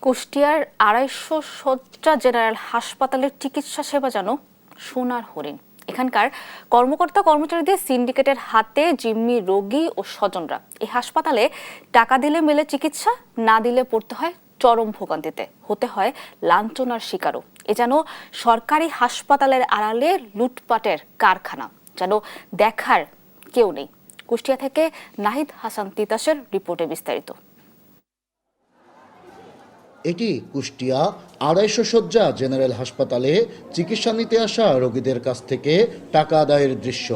কুষ্টিয়ার ২৫০ শয্যা জেনারেল হাসপাতালের চিকিৎসা সেবা যেন সোনার হরিণ। এখানকার কর্মকর্তা কর্মচারীদের সিন্ডিকেটের হাতে জিম্মি রোগী ও স্বজনরা। এই হাসপাতালে টাকা দিলে মেলে চিকিৎসা, না দিলে পড়তে হয় চরম ভোগান্তিতে, হতে হয় লাঞ্ছনার শিকারও। এ যেন সরকারি হাসপাতালের আড়ালে লুটপাটের কারখানা, যেন দেখার কেউ নেই। কুষ্টিয়া থেকে নাহিদ হাসান তিতাসের রিপোর্টে বিস্তারিত। এটি কুষ্টিয়া ২৫০ শয্যা জেনারেল হাসপাতালে চিকিৎসা নিতে আসা রোগীদের কাছ থেকে টাকা আদায়ের দৃশ্য।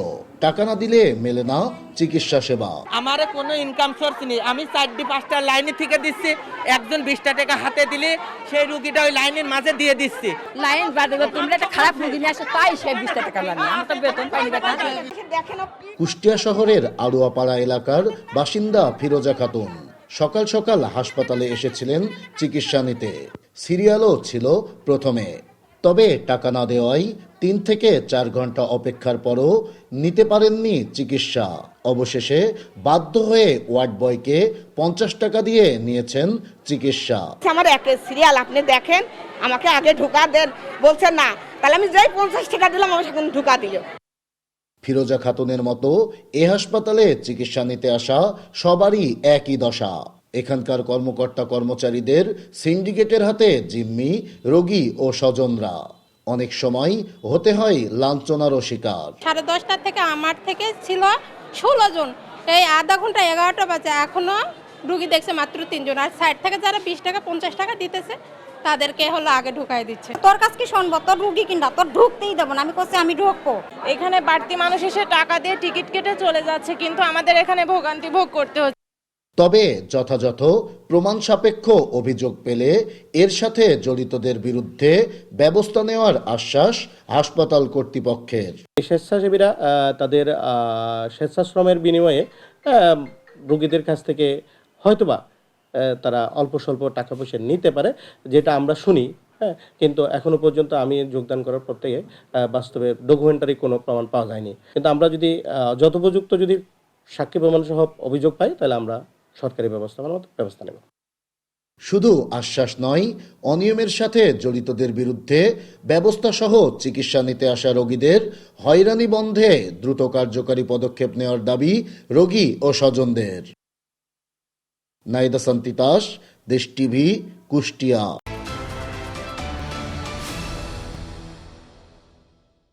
টাকা না দিলে মেলে না চিকিৎসা সেবা। আমার কোনো ইনকাম সোর্স নেই, আমি ৪-৫টা লাইনে থেকে দিচ্ছি। একজন ২০টা টাকা হাতে দিলে সেই রুগীটা ওই লাইনের মাঝে দিয়ে দিচ্ছি। লাইন বাদে তোমরা একটা খারাপ রুগী নিয়ে আসো, তাই সেই ২০টা টাকা লাগে। আমি তো বেতন পাইনি। কুষ্টিয়া শহরের আড়ুয়াপাড়া এলাকার বাসিন্দা ফিরোজা খাতুন সকাল সকাল হাসপাতালে এসেছিলেন চিকিৎসা নিতে। সিরিয়ালও ছিল প্রথমে, তবে টাকা না দেওয়ায় ৩ থেকে ৪ ঘন্টা অপেক্ষার পরও নিতে পারেননি চিকিৎসা। অবশেষে বাধ্য হয়ে ওয়ার্ড বয়কে ৫০ টাকা দিয়ে নিয়েছেন চিকিৎসা। আমার একটা সিরিয়াল আপনি দেখেন, আমাকে আগে ঢোকা দেন বলছেন না, তাহলে আমি যাই ৫০ টাকা দিলাম, আমার সেখানে ঢোকা দিল। ফিরোজা খাতুনের মতো এ হাসপাতালে চিকিৎসা নিতে আসা সবারই একই দশা। এখানকার কর্মকর্তা কর্মচারীদের সিন্ডিকেটের হাতে জিম্মি রোগী ও স্বজনরা। অনেক সময় হতে হয় লাঞ্ছনারও শিকার। 10:30 থেকে আমার থেকে ছিল 16 জন, এই আধা ঘন্টা 11টা বাজে এখনো রুগী দেখছে মাত্র 3 জন। আর সাইড থেকে যারা 20 টাকা 50 টাকা দিতেছে তাদেরকে হলো আগে ঢুকাই দিচ্ছে। তোর কাছে কি শুনবো? তোর রুগী কিনা তোর ঢুকতেই দেবো না। আমি বলছি আমি ঢুকবো। এখানে বাড়তি মানুষ এসে টাকা দিয়ে টিকিট কেটে চলে যাচ্ছে, কিন্তু আমাদের এখানে ভোগান্তি ভোগ করতে হচ্ছে। তবে যথাযথ প্রমাণ সাপেক্ষ অভিযোগ পেলে এর সাথে জড়িতদের বিরুদ্ধে ব্যবস্থা নেওয়ার আশ্বাস হাসপাতাল কর্তৃপক্ষের। স্বেচ্ছাসেবীরা তাদের স্বেচ্ছাশ্রমের বিনিময়ে রোগীদের কাছ থেকে হয়তোবা তারা অল্প স্বল্প টাকা পয়সা নিতে পারে, যেটা আমরা শুনি। হ্যাঁ, কিন্তু এখনো পর্যন্ত আমি যোগদান করার পর থেকে বাস্তবে ডকুমেন্টারি কোনো প্রমাণ পাওয়া যায়নি। কিন্তু আমরা যদি যথোপযুক্ত যদি সাক্ষী প্রমাণ সহ অভিযোগ পাই, তাহলে আমরা সরকারি ব্যবস্থা নেব। শুধু আশ্বাস নয়, অনিয়মের সাথে জড়িতদের বিরুদ্ধে ব্যবস্থা সহ চিকিৎসা নিতে আসা রোগীদের হয়রানি বন্ধে দ্রুত কার্যকারী পদক্ষেপ নেওয়ার দাবি রোগী ও স্বজনদের। নাহিদ হাসান তিতাস, দেশ টিভি, কুষ্টিয়া।